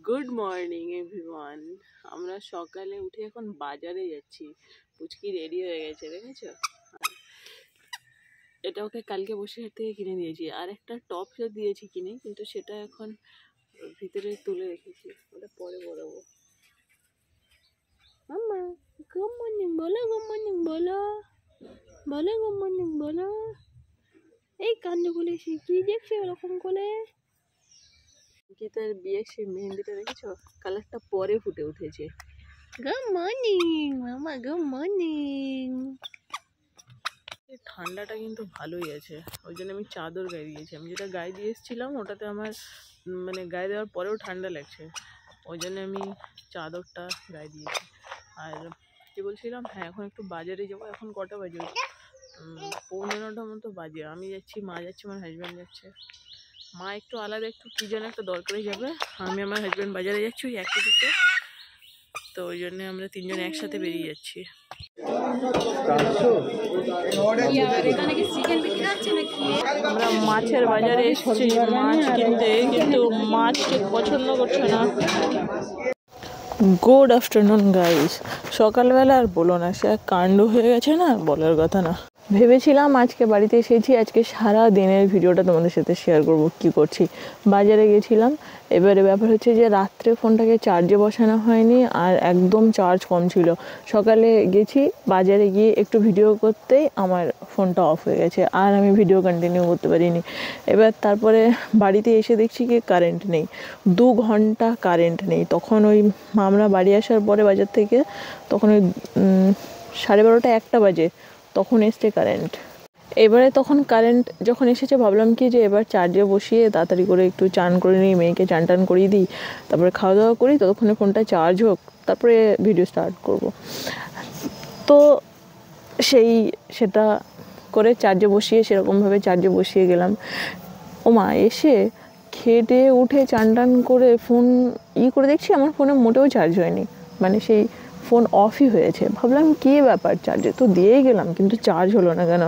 Good morning everyone. আমরা সকালে উঠে এখন বাজারে যাচ্ছি। পুচকি রেডি হয়ে গেছে, দেখেছো? এটা ওকে কালকে বসিরহাট থেকে কিনে দিয়েছি। আর একটা টপ দিয়েছি কিনে, কিন্তু সেটা এখন ভিতরে তুলে রেখেছি, ওটা পরে বলাবো। মাম্মা গুড মর্নিং বলো, গুড মর্নিং বলো, বলো গুড মর্নিং বলো। এই কান্ড বলে সে কি দেখছে ওরকম করে? গীতার বিয়ে সে মেহেন্দিটা দেখেছো, কালারটা পরে ফুটে উঠেছে। গুড মর্নিং মামা, গুড মর্নিং। ঠান্ডাটা কিন্তু ভালোই আছে, ওই জন্য আমি চাদর গায়ে দিয়েছি। আমি যেটা গায়ে দিয়ে এসেছিলাম ওটাতে আমার মানে গায়ে দেওয়ার পরেও ঠান্ডা লাগছে, ওই জন্য আমি চাদরটা গায়ে দিয়েছি। আর কি বলছিলাম, হ্যাঁ এখন একটু বাজারে যাবো। এখন কটা বাজে? 9:15 মতো বাজে। আমি যাচ্ছি, মা যাচ্ছে, আমার হাজব্যান্ড যাচ্ছে। মা একটু আলাদা, একটু কী যেন একটা দরকারে যাবে। আমি আমার হাজব্যান্ড বাজারে যাচ্ছি ওই একই দিকে, তো ওই জন্য আমরা তিনজন একসাথে বেরিয়ে যাচ্ছি। আমরা মাছের বাজারে এসেছি মাছ কিনতে, কিন্তু মাছ ঠিক পছন্দ করছে না। Good afternoon guys. সকালবেলা আর বলো না, সে কাণ্ড হয়ে গেছে না, বলার কথা না। ভেবেছিলাম আজকে বাড়িতে এসেছি, আজকে সারা দিনের ভিডিওটা তোমাদের সাথে শেয়ার করব কি করছি। বাজারে গেছিলাম, এবারে ব্যাপার হচ্ছে যে রাত্রে ফোনটাকে চার্জে বসানো হয়নি, আর একদম চার্জ কম ছিল। সকালে গেছি বাজারে, গিয়ে একটু ভিডিও করতেই আমার ফোনটা অফ হয়ে গেছে, আর আমি ভিডিও কন্টিনিউ করতে পারিনি। এবার তারপরে বাড়িতে এসে দেখছি কি কারেন্ট নেই, 2 ঘন্টা কারেন্ট নেই। তখন ওই আমরা বাড়ি আসার পরে বাজার থেকে, তখন ওই 12:30 1টা বাজে, তখন এসছে কারেন্ট। এবারে তখন কারেন্ট যখন এসেছে ভাবলাম কি যে এবার চার্জে বসিয়ে তাড়াতাড়ি করে একটু চান করে নিই, মেয়েকে চান টান করিয়ে দিই, তারপরে খাওয়া দাওয়া করি, ততক্ষণে ফোনটা চার্জ হোক, তারপরে ভিডিও স্টার্ট করব। তো সেটা করে চার্জে বসিয়ে, সেরকমভাবে চার্জে বসিয়ে গেলাম। ও মা, এসে খেটে উঠে চান টান করে ফোন করে দেখছি আমার ফোনে মোটেও চার্জ হয়নি, মানে সেই ফোন অফই হয়েছে। ভাবলাম কী ব্যাপার, চার্জে তো দিয়েই গেলাম কিন্তু চার্জ হলো না কেন।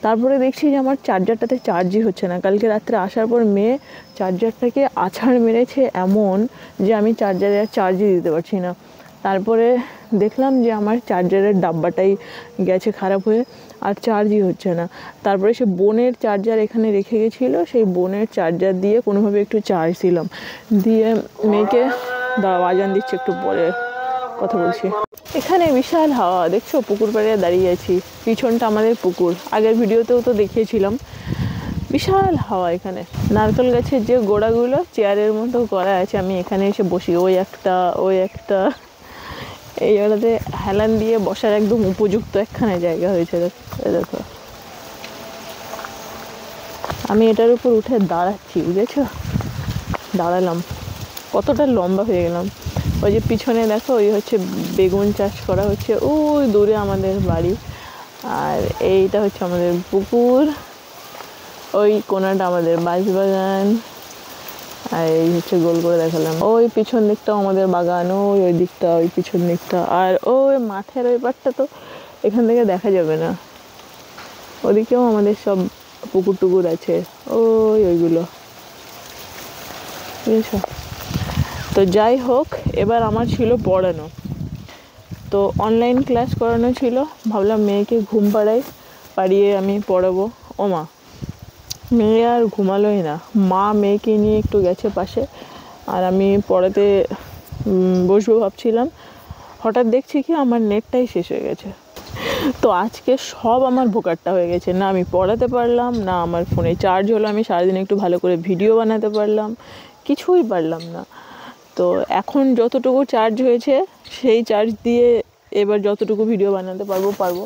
তারপরে দেখছি যে আমার চার্জারটাতে চার্জই হচ্ছে না। কালকে রাত্রে আসার পর মেয়ে চার্জারটাকে আছাড় মেরেছে এমন যে আমি চার্জারে আর চার্জই দিতে পারছি না। তারপরে দেখলাম যে আমার চার্জারের ডাব্বাটাই গেছে খারাপ হয়ে, আর চার্জই হচ্ছে না। তারপরে সে বোনের চার্জার এখানে রেখে গেছিলো, সেই বোনের চার্জার দিয়ে কোনোভাবে একটু চার্জ দিলাম, দিয়ে মেয়েকে আজান দিচ্ছে, একটু পরে কথা বলছি। এখানে বিশাল হাওয়া, দেখছো পুকুর পাড়ে দাঁড়িয়ে আছি, পিছনটা আমাদের পুকুর, আগের ভিডিওতেও তো দেখিয়েছিলাম। বিশাল হাওয়া এখানে। নারকেল গাছের যে গোড়াগুলো চেয়ারের মতো করা আছে, আমি এখানে এসে বসি, ওই একটা এই জায়গাতে হেলান দিয়ে বসার একদম উপযুক্ত একখানে জায়গা হয়েছে। দেখো আমি এটার উপর উঠে দাঁড়াচ্ছি, বুঝেছো? দাঁড়ালাম, কতটা লম্বা হয়ে গেলাম। ওই যে পিছনে দেখো, ওই হচ্ছে বেগুন চাষ করা হচ্ছে, ওই দূরে আমাদের বাড়ি, আর এইটা হচ্ছে আমাদের পুকুর, ওই কোনাটা আমাদের বাঁশবাগান, আর এই হচ্ছে গোল করে দেখালাম ওই পিছন দিকটাও আমাদের বাগান, ওই দিকটা, ওই পিছন দিকটা, আর ওই মাঠের ওই পাটটা তো এখান থেকে দেখা যাবে না, ওদিকেও আমাদের সব পুকুর টুকুর আছে, ওইগুলো, বুঝেছো? তো যাই হোক, এবার আমার ছিল পড়ানো, তো অনলাইন ক্লাস করানো ছিল। ভাবলাম মেয়েকে ঘুম পাড়িয়ে আমি পড়াবো। ও মা, মেয়ে আর ঘুমালোই না। মা মেয়েকে নিয়ে একটু গেছে পাশে, আর আমি পড়াতে বসবো ভাবছিলাম, হঠাৎ দেখছি কি আমার নেটটাই শেষ হয়ে গেছে। তো আজকে সব আমার ভোকারটা হয়ে গেছে, না আমি পড়াতে পারলাম, না আমার ফোনে চার্জ হলো, আমি সারাদিন একটু ভালো করে ভিডিও বানাতে পারলাম, কিছুই পারলাম না। তো এখন যতটুকু চার্জ হয়েছে সেই চার্জ দিয়ে এবার যতটুকু ভিডিও বানাতে পারবো।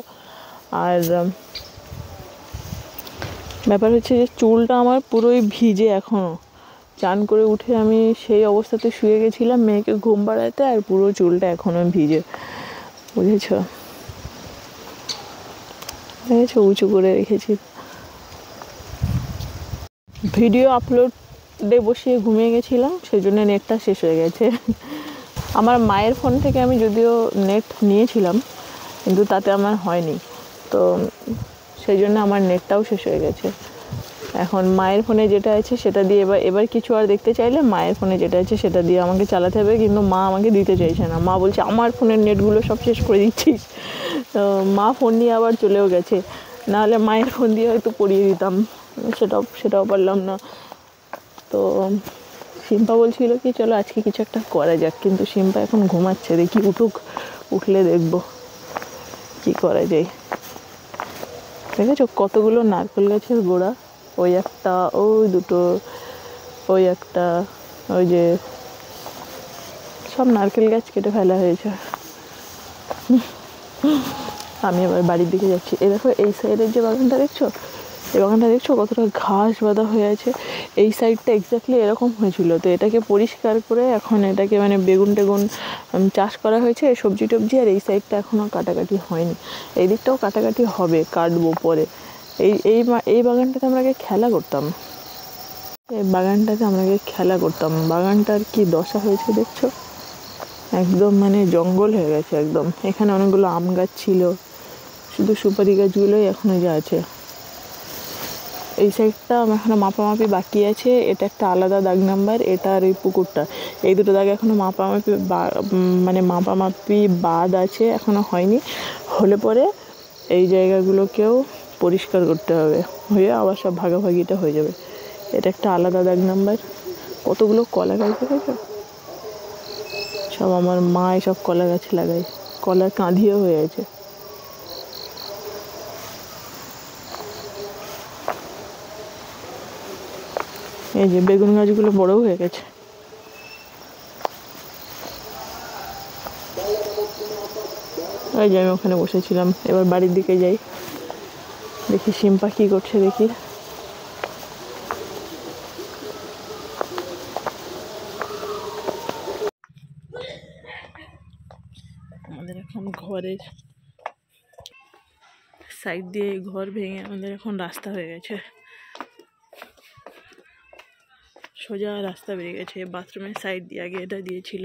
আর ব্যাপার হচ্ছে যে চুলটা আমার পুরোই ভিজে এখনও। চান করে উঠে আমি সেই অবস্থাতে শুয়ে গেছিলাম মেয়েকে ঘুম পাড়াতে, আর পুরো চুলটা এখনও ভিজে, বুঝেছো? উঁচু করে রেখেছি। ভিডিও আপলোডে বসিয়ে ঘুমিয়ে গেছিলাম, সেই জন্য নেটটা শেষ হয়ে গেছে। আমার মায়ের ফোন থেকে আমি যদিও নেট নিয়েছিলাম, কিন্তু তাতে আমার হয়নি, তো সেই জন্য আমার নেটটাও শেষ হয়ে গেছে। এখন মায়ের ফোনে যেটা আছে সেটা দিয়ে এবার কিছু আর দেখতে চাইলে মায়ের ফোনে যেটা আছে সেটা দিয়ে আমাকে চালাতে হবে, কিন্তু মা আমাকে দিতে চাইছে না। মা বলছে আমার ফোনের নেটগুলো সব শেষ করে দিচ্ছিস। তো মা ফোন নিয়ে আবার চলেও গেছে, নাহলে মায়ের ফোন দিয়ে হয়তো পড়িয়ে দিতাম, সেটাও পারলাম না। তো সিম্পা বলছিল কি চলো আজকে কিছু একটা করা যাক, কিন্তু সিম্পা এখন ঘুমাচ্ছে, দেখি উঠলে দেখবো কি করা যায়। দেখেছো কতগুলো নারকেল গাছের গোড়া, ওই একটা, ওই দুটো, ওই একটা, ওই যে সব নারকেল গাছ কেটে ফেলা হয়েছে। আমি এবার বাড়ির দিকে যাচ্ছি। এই দেখো এই সাইডের যে বাগানটা দেখছো, এই বাগানটা দেখছো কতটা ঘাস বাঁধা হয়ে আছে। এই সাইডটা এক্স্যাক্টলি এরকম হয়েছিল, তো এটাকে পরিষ্কার করে এখন এটাকে মানে বেগুন টেগুন চাষ করা হয়েছে, সবজি টবজি। আর এই সাইডটা এখনও কাটাকাটি হয়নি, এই দিকটাও কাটাকাটি হবে, কাটবো পরে। এই বাগানটাতে আমরা আগে খেলা করতাম, বাগানটার কি দশা হয়েছে দেখছো, একদম মানে জঙ্গল হয়ে গেছে একদম। এখানে অনেকগুলো আম গাছ ছিল, শুধু সুপারি গাছগুলোই এখনো যা আছে। এই সাইডটা আমার এখনো মাপামাপি বাকি আছে, এটা একটা আলাদা দাগ নাম্বার, এটা আর এই পুকুরটা, এই দুটো দাগ এখনো মাপামাপি বাদ আছে, এখনো হয়নি। হলে পরে এই জায়গাগুলোকেও পরিষ্কার করতে হবে, হয়ে আবার সব ভাগাভাগিটা হয়ে যাবে। এটা একটা আলাদা দাগ নাম্বার। কতগুলো কলা গাছ দেখেছো, সব আমার মা এসব কলা গাছ লাগায়, কলার কাঁধিও হয়ে আছে। এই যে বেগুন গাছগুলো বড়ও হয়ে গেছে। ওই যে আমি ওখানে বসেছিলাম, এবার বাড়ির দিকে যাই, দেখি সিম্পা কী করছে দেখি। আমাদের এখন ঘরের সাইড দিয়ে ঘর ভেঙে আমাদের এখন রাস্তা হয়ে গেছে, সোজা রাস্তা বেরিয়ে গেছে। বাথরুমের সাইড দিয়ে আগে এটা দিয়েছিল।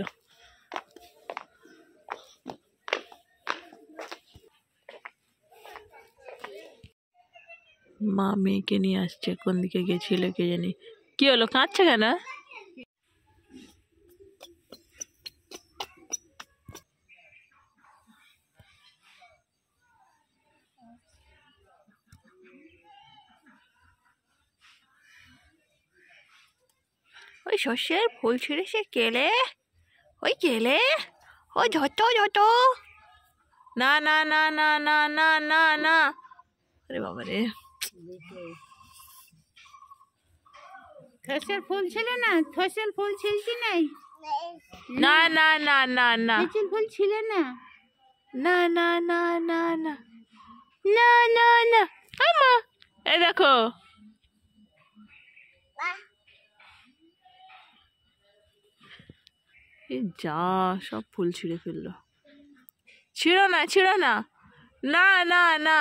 মা মেয়েকে নিয়ে আসছে, কোন দিকে গেছিল কে জানি। কি হলো, কাঁদছে কেন? ওই শস্যের ফুল ছিঁড়ে সে কেলে, ওই কেলে, ওই ঝট, না না না না না না না না, আরে বাবা রে, ফসল ফুল ছিল না, ফসল ফুল ছিলছি নাই, না না না না না, ফসল ফুল ছিল না, না না না না না না না না, মা এই দেখো, এই যা সব ফুল ছিঁড়ে ফেললো। ছিঁড়ো না না না না,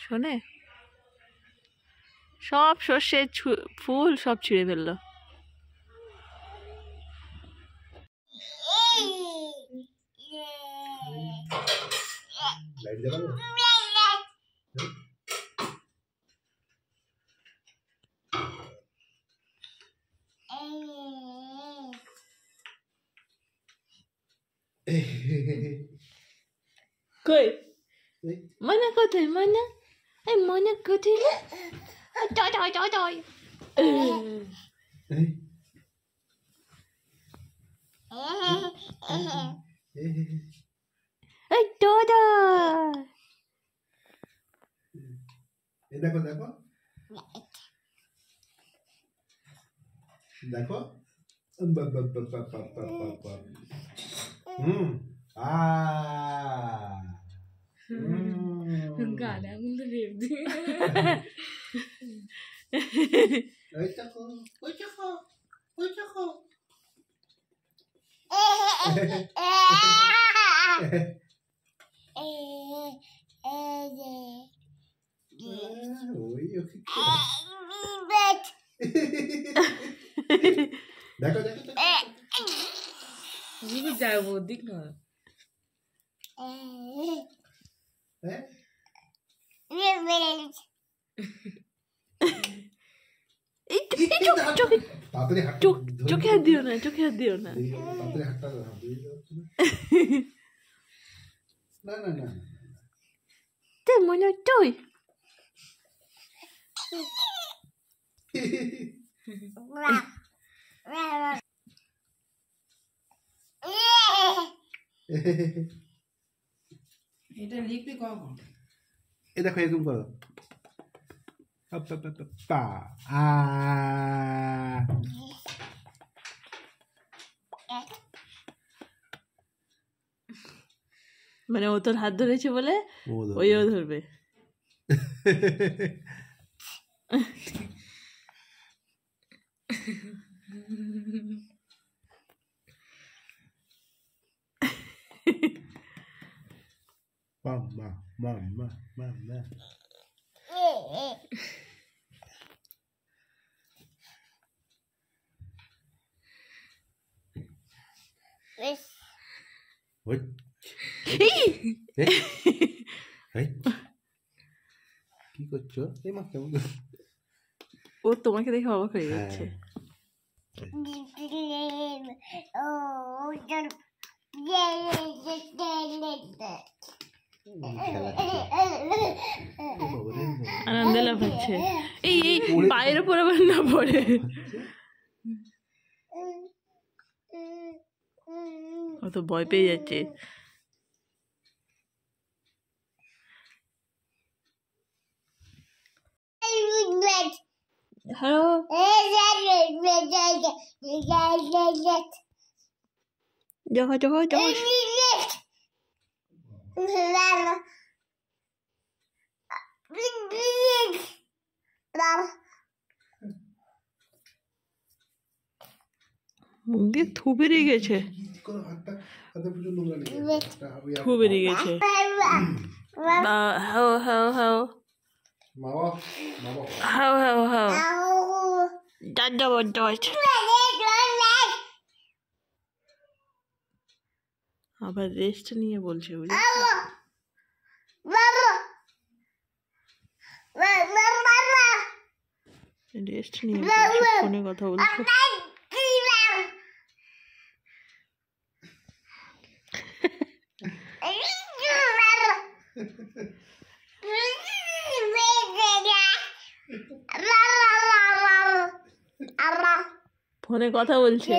শোনে সব সর্ষের ফুল সব ছিঁড়ে ফেললো। কই মনে কোথায়, মনে এই মনে কোথায় রে, এই দাদা, দেখো দেখো দেখো, গালাগুলো রেপ দিয়ে ওই দেখো, ওই দেখো, ওই দেখো। দেখো দেখো যাবো দিক না, তাড়াতাড়ি হাত চোখে হাত দিও না, চোখে হাত দিও না। তাড়াতাড়ি হাতটা হাত দিয়ে দাও। না না না মনে তুই এটা লিখবি কখন? এ দেখো এরকম করো পা আ মানে ও তোর হাত ধরেছে বলে ওইও ধরবে। মাম্মা মাম্মা মাম্মা ওই কি করছো? এই মা কেমন ও তোমাকে দেখে অবাক হয়ে যাচ্ছে। আনন্দে লাফাচ্ছে। এই এই পায়ের উপর আবার না পড়ে। ও তো ভয় পেয়ে যাচ্ছে। হ্যালো দেখো দেখো দেখো মুখ দিয়ে থু বেরিয়ে গেছে, থু বেরিয়ে গেছে। হাও হাও হাও হাও হাও হাও দাদা বদমাশ। আবার রেস্ট নিয়ে বলছে বুঝলি, রেস্ট নিয়ে ফোনে কথা বলছে। ফোনে কথা বলছে।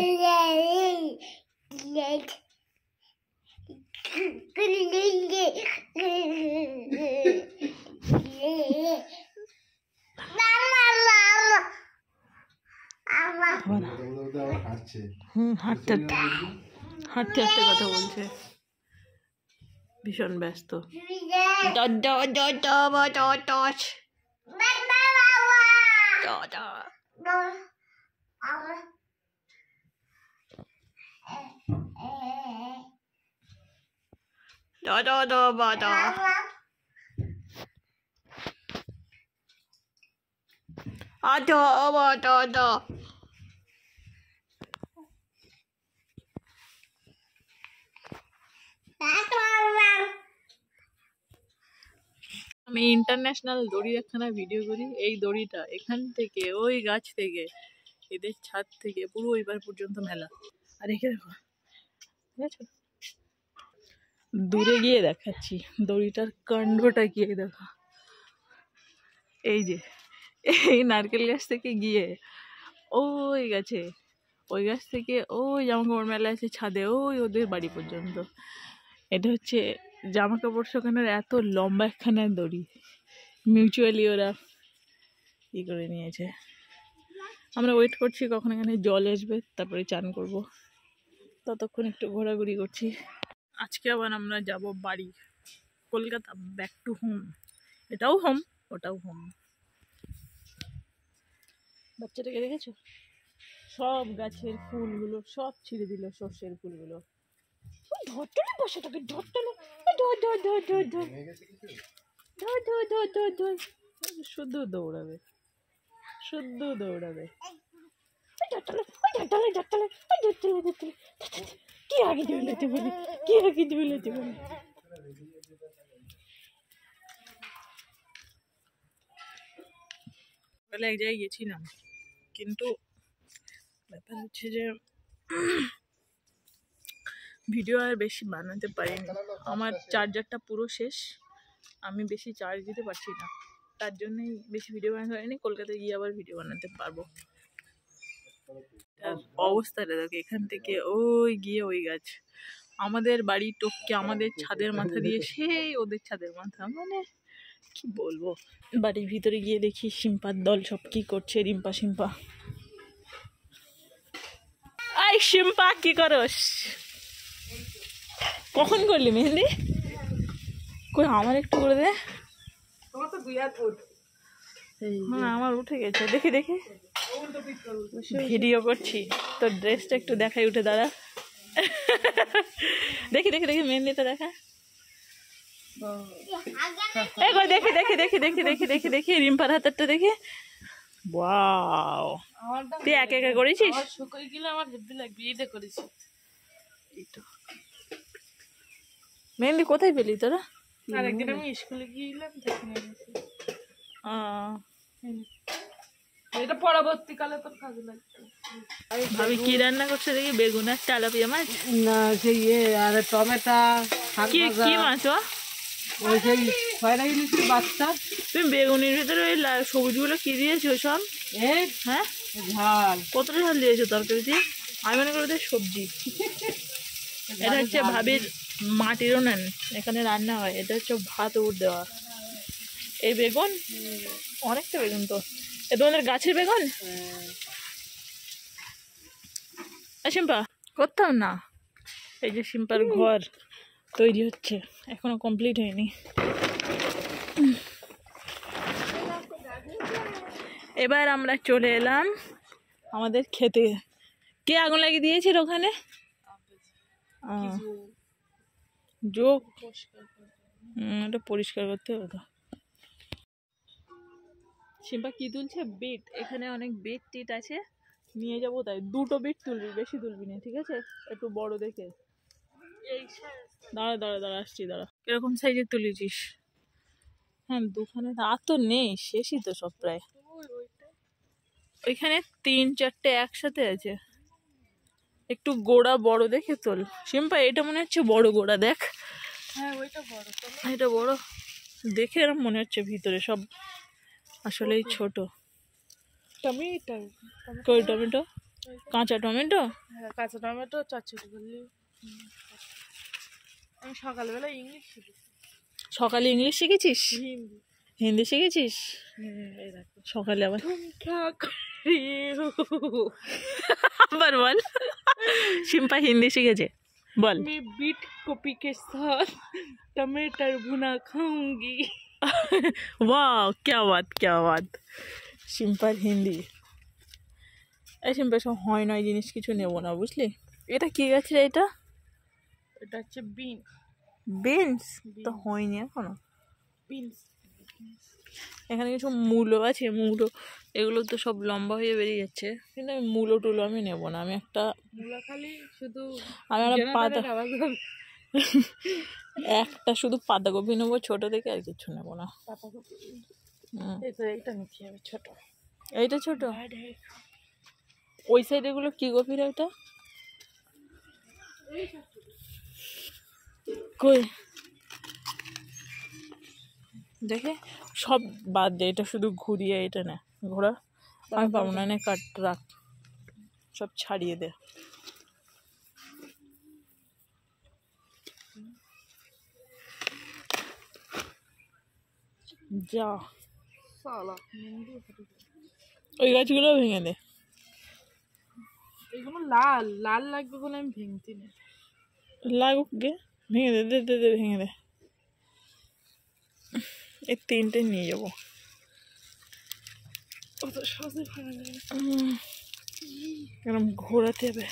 হাঁটতে হাঁটতে হাঁটতে কথা বলছে, ভীষণ ব্যস্ত। আমি ইন্টারন্যাশনাল দড়ি একখানা ভিডিও করি। এই দড়িটা এখান থেকে ওই গাছ থেকে এদের ছাদ থেকে পুরো ওইবার পর্যন্ত মেলা। আর এখানে দেখো, ঠিক আছে, দূরে গিয়ে দেখাচ্ছি দড়িটার কাণ্ডটা গিয়ে দেখো। এই যে এই নারকেল গাছ থেকে গিয়ে ওই গাছে, ওই গাছ থেকে ওই জামা কাপড় মেলা আছে ছাদে, ওই ওদের বাড়ি পর্যন্ত। এটা হচ্ছে জামা কাপড় শুকানোর এত লম্বা একখানা দড়ি, মিউচুয়ালি ওরা ই করে নিয়েছে। আমরা ওয়েট করছি কখন এখানে জল আসবে, তারপরে চান করব। ততক্ষণ একটু ঘোরাঘুরি করছি। আজকে আবার আমরা যাব বাড়ি, কলকাতা, ব্যাক টু হোম। এটাও হোম, ওটাও হোম। বাচ্চাটাকে দেখেছো, সব গাছের ফুলগুলো সব ছিঁড়ে দিল, সর্ষের ফুলগুলো। ধরতলে বসে থাকে, ধরতলে ধর ধর ধর ধর ধর ধর ধর ধর ধর ধর, শুদ্ধ দৌড়াবে, শুদ্ধ দৌড়াবে। কি আগে দৌড়াতে পারে, কি আগে দৌড়াতে পারে। বলে এক জায়গায় গেছিলাম, কিন্তু ব্যাপার হচ্ছে যে ভিডিও আর বেশি বানাতে পারিনি, আমার চার্জারটা পুরো শেষ, আমি বেশি চার্জ দিতে পারছি না, তার জন্যই বেশি ভিডিও বানাতে পারিনি। কলকাতায় গিয়ে আবার ভিডিও বানাতে পারবো। অবস্থাটা দেখো, এখান থেকে ওই গিয়ে ওই গাছ, আমাদের বাড়ি টপকে আমাদের ছাদের মাথা দিয়ে সেই ওদের ছাদের মাথা, মানে কি বলবো। বাড়ির ভিতরে গিয়ে দেখি শিম্পার দল সব কি করছে। রিম্পা শিম্পা, আই শিম্পা কি করস? কখন করলি মেহেন্দি? কই আমার একটু করে দে। হ্যাঁ আমার উঠে গেছে, দেখি দেখি। ভিডিও করছি, তোর ড্রেসটা একটু দেখাই, উঠে দাঁড়া। দেখি দেখি দেখি মেহেন্দিটা দেখা। দেখি দেখি দেখি দেখি দেখি দেখি দেখি রিম্পার হাতেরটা দেখি। ওয়াও, তুই একা একা করেছিস? মেহেন্দি কোথায় পেলি তোরা? আরেকদিন আমি স্কুলে গিয়েছিলাম, এটা পরবর্তীকালে তোর কাজে লাগবে। ভাবি কি রান্না করছে দেখি? বেগুন আর তেলাপিয়া মাছ না, সেই আর টমেটো, কি কি মাছ? ওই সেই ছয়টা ইলিশের বাচ্চা। তুমি বেগুনের ভিতরে ওই সবুজগুলো কি দিয়েছো সব? এই হ্যাঁ, ঝাল। কতটা ঝাল দিয়েছো তরকারি দিয়ে? আমি মনে করি ওদের সবজি। এটা হচ্ছে ভাবির মাটির উনান, এখানে রান্না হয়। এটা হচ্ছে ভাত উঠ দেওয়া। এই বেগুন অনেকটা বেগুন তো, এ তোমাদের গাছের বেগুন? শিম্পা করতাম না। এই যে শিম্পার ঘর তৈরি হচ্ছে, এখনো কমপ্লিট হয়নি। এবার আমরা চলে এলাম আমাদের খেতে। কে আগুন লাগিয়ে দিয়েছিল ওখানে? যোগ এটা পরিষ্কার করতে হবে তো। শিম্পা কি তুলছে? বিট। এখানে অনেক বিট টিট আছে, নিয়ে যাবো তাই। দুটো বিট তুলবি, বেশি তুলবি না, ঠিক আছে? একটু বড় দেখে। দাঁড়া দাঁড়া দাঁড়া, আসছি দাঁড়া। কিরকম সাইজের তুলেছিস? হ্যাঁ দুখানে, আর তো নেই, শেষই তো সব প্রায়। ওইখানে 3-4টে একসাথে আছে। একটু গোড়া বড় দেখে তোল শিম্পা। এটা মনে হচ্ছে বড় গোড়া, দেখ। হ্যাঁ ওইটা বড়, এটা বড় দেখে এরকম মনে হচ্ছে, ভিতরে সব আসলেই ছোট। টমেটো, কই টমেটো? কাঁচা টমেটো? হ্যাঁ কাঁচা টমেটো চচ্চড়ি করলি। আমি সকালবেলা ইংলিশ শিখেছি। সকালে ইংলিশ শিখেছিস? হিন্দি। হিন্দি শিখেছিস? এই দেখো সকালে আবার ঠাক আবার বল। শিম্পা হিন্দি শিখেছে, বল। मैं बीट कॉपी के साथ टमाटर भुना खाऊंगी। वाह क्या बात क्या बात। শিম্পার হিন্দি। এই শিম্পা সব হয় নয় জিনিস কিছু নেবো না, বুঝলি? এটা কি গাছ রে? এটা এটা হচ্ছে বিনস। বিনস তো হয়নি এখনো। বিনস এখানে কিছু মূলো আছে, মূলো এগুলো তো সব লম্বা হয়ে বেরিয়ে যাচ্ছে, কিন্তু আমি মূলো টুলো আমি নেবো না। আমি একটা খালি শুধু আমি একটা পাতা, একটা শুধু পাতাকপি নেবো ছোট দেখে, আর কিছু নেবো না। এইটা নিতে হবে ছোট। এইটা ছোট? ওই সাইড এগুলো কি কপি রে? ওটা কই দেখে? সব বাদ দে, এটা শুধু ঘুরিয়ে, এটা না ঘোরা আমি পাবো না। কাট রাখ, সব ছাড়িয়ে দে। যা ওই গাছগুলো ভেঙে দে। এগুলো লাল লাল লাগবে বলে আমি ভেঙছি না। লাগুক গে, ভেঙে দে, দে দে দে ভেঙে দে। এই 3টে নিয়ে যাবো। এরকম ঘোরাতে হবে।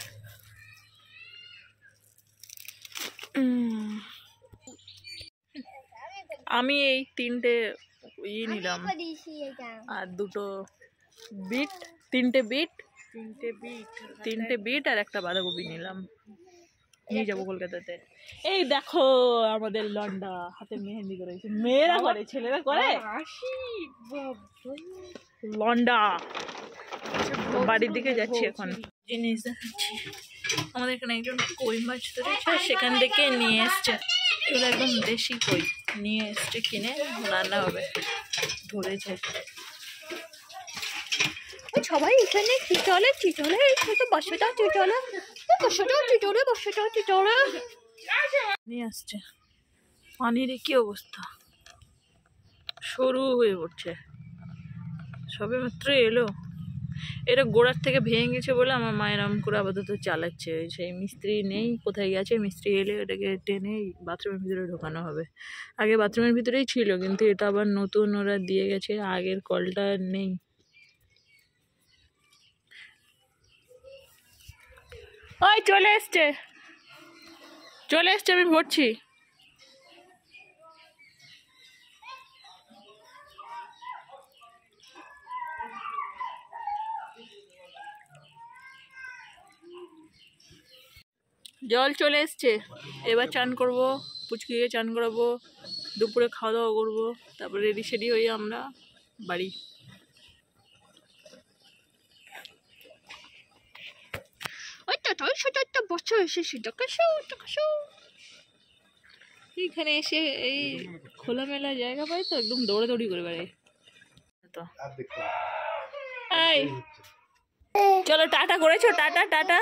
আমি এই 3টে নিলাম, আর 2টো বিট, 3টে বিট, 3টে বিট আর একটা বাঁধাকপি নিলাম, নিয়ে যাবো কলকাতাতে। এই দেখো আমাদের লন্ডা হাতে মেহেন্দি করেছে। মেয়েরা করে, ছেলেরা করে? লন্ডা বাড়ির দিকে যাচ্ছি এখন। জিনিস দেখাচ্ছি, আমাদের এখানে একজন কই মাছ ধরেছে, সেখান থেকে নিয়ে এসছে। এগুলো একদম দেশি কই নিয়ে এসছে, কিনে রান্না হবে। ধরেছে সবাই এখানে চিচলে চিচলে বসে দাও, চিচলে বসে দাও, চিচলে বসে দাও, চিচলে নিয়ে আসছে। পানির কি অবস্থা, সরু হয়ে পড়ছে, সবে মাত্র এলো। এটা গোড়ার থেকে ভেঙে গেছে বলে আমার মায়ের আম করে আপাতত চালাচ্ছে। সেই মিস্ত্রি নেই, কোথায় গেছে, মিস্ত্রি এলে এটাকে টেনে বাথরুমের ভিতরে ঢোকানো হবে। আগে বাথরুমের ভিতরেই ছিল, কিন্তু এটা আবার নতুন ওরা দিয়ে গেছে, আগের কলটা নেই। ওই চলে এসছে, চলে এসছে, আমি ভরছি। জল চলে এসছে, এবার চান করবো, পুচকিকে চান করাবো, দুপুরে খাওয়া দাওয়া করবো, তারপরে রেডি সেডি হয়ে আমরা বাড়ি। এখানে এসে এই খোলামেলা জায়গা পাই তো একদম দৌড়াদৌড়ি করে বেড়াই তো। এই চলো, টাটা করেছো? টাটা টাটা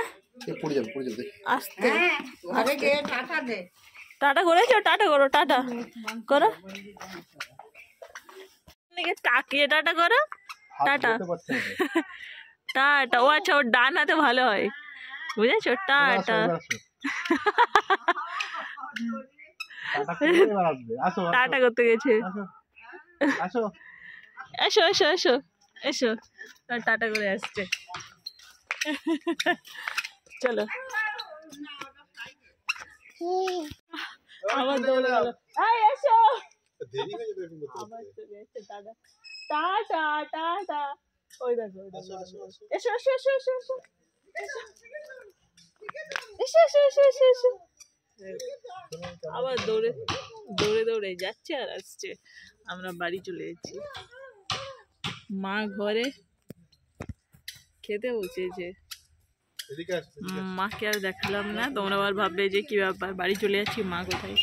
আসতে টাটা করেছো? টাটা করো, টাটা করো, তাকিয়ে টাটা করো, টাটা টাটা। ও আচ্ছা, ওর ডান হাতে ভালো হয়, বুঝেছো? টাটা টাটা করতে গেছে। এসো এসো এসো এসো, টাটা করে আসছে। চলো আবার দৌড়ে গেল, এসো আবার চলে এসছে। টাটা টাটা টাটা, ওই দেখো, এসো এসো এসো এসো এসো এসো এসো এসো এসো এসো। আবার দৌড়ে দৌড়ে দৌড়ে যাচ্ছে আর আসছে। আমরা বাড়ি চলে এসেছি, মা ঘরে খেতে বসেছে। মাকে আর দেখালাম না, তোমরা আবার ভাববে যে কি ব্যাপার, বাড়ি চলে যাচ্ছি, মা কোথায়?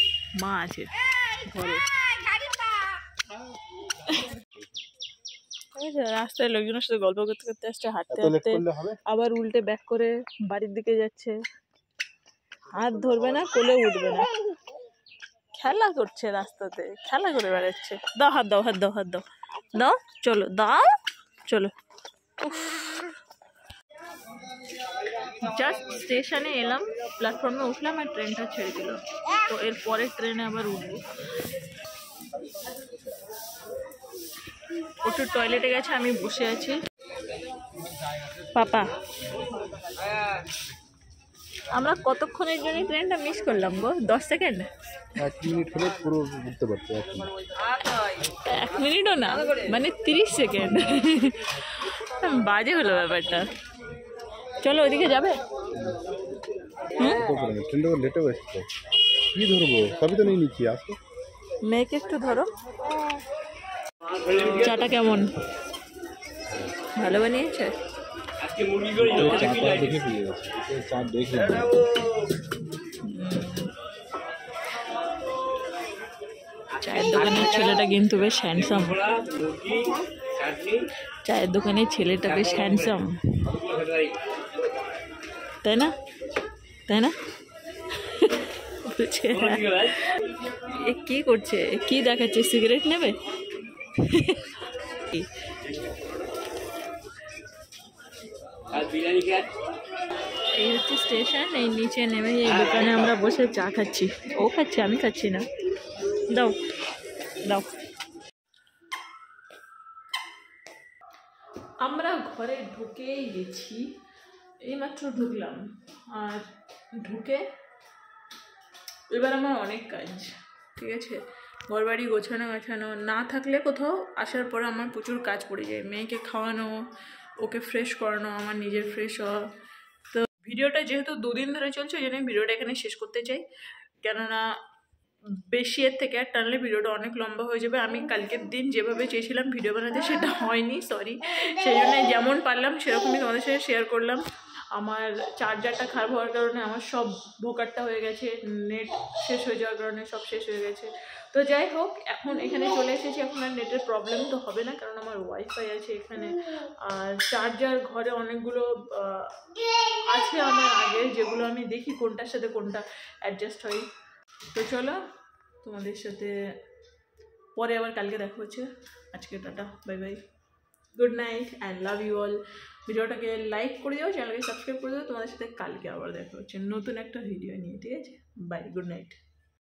মা আছে ঘরে। রাস্তায় লোকজনের সাথে গল্প করতে করতে আসছে, হাঁটতে হাঁটতে আবার উল্টে ব্যাক করে বাড়ির দিকে যাচ্ছে। হাত ধরবে না, কোলে উঠবে না, খেলা করছে রাস্তাতে, খেলা করে বেড়াচ্ছে। দাও হাত দাও, হাত দাও, হাত দাও, দাও, চলো দাও, চলো। জাস্ট স্টেশনে এলাম, প্ল্যাটফর্মে উঠলাম আর ট্রেনটা ছেড়ে দিল। তো এর পরের ট্রেনে আবার উঠবো। একটু টয়লেটে গেছে, আমি বসে আছি। পাপা, আমরা কতক্ষণের জন্য ট্রেনটা মিস করলাম গো? 10 সেকেন্ড? 1 মিনিট হলে পুরো ঘুরতে পারছে। 1 মিনিটও না, মানে 30 সেকেন্ড। বাজে হলো ব্যাপারটা। চলো ওইদিকে যাবে? ট্রেনটা লেটে এসছে, কি ধরবো? সবই তো নিয়ে নিচ্ছি, আসো। মেয়েকে একটু ধরো। চাটা কেমন, ভালো বানিয়েছে? চায়ের দোকানের ছেলেটা কিন্তু বেশ হ্যান্ডসাম, চায়ের দোকানের ছেলেটা বেশ হ্যান্ডসাম, তাই না? তাই না? এ কি করছে, কি দেখাচ্ছে? সিগারেট নেবে? এই হচ্ছে স্টেশন, এই নিচে নেমে এই দোকানে আমরা বসে চা খাচ্ছি। ও খাচ্ছে, আমি খাচ্ছি না। দাও দাও। আমরা ঘরে ঢুকেই গেছি, এইমাত্র ঢুকলাম। আর ঢুকে এবার আমার অনেক কাজ, ঠিক আছে? ঘর বাড়ি গোছানো গাছানো না থাকলে কোথাও আসার পর আমার প্রচুর কাজ পড়ে যায়। মেয়েকে খাওয়ানো, ওকে ফ্রেশ করানো, আমার নিজের ফ্রেশ হওয়া। তো ভিডিওটা যেহেতু 2 দিন ধরে চলছে, ওই জন্য ভিডিওটা এখানে শেষ করতে চাই, কেননা বেশি এর থেকে আর টানলে ভিডিওটা অনেক লম্বা হয়ে যাবে। আমি কালকের দিন যেভাবে চেয়েছিলাম ভিডিও বানাতে সেটা হয়নি, সরি। সেই জন্য যেমন পারলাম সেরকমই তোমাদের সাথে শেয়ার করলাম। আমার চার্জারটা খারাপ হওয়ার কারণে আমার সব ভোকারটা হয়ে গেছে, নেট শেষ হয়ে যাওয়ার কারণে সব শেষ হয়ে গেছে। তো যাই হোক, এখন এখানে চলে এসেছি, এখন আর নেটের প্রবলেম তো হবে না, কারণ আমার ওয়াইফাই আছে এখানে। আর চার্জার ঘরে অনেকগুলো আছে আমার আগের, যেগুলো আমি দেখি কোনটার সাথে কোনটা অ্যাডজাস্ট হয়। তো চলো, তোমাদের সাথে পরে আবার কালকে দেখা হচ্ছে। আজকে tata, bye bye, good night and love you all. ভিডিওটাকে লাইক করে দিও, চ্যানেলকে সাবস্ক্রাইব করে দিও। তোমাদের সাথে কালকে আবার দেখা হচ্ছে নতুন একটা ভিডিও নিয়ে, ঠিক আছে? Bye, good night.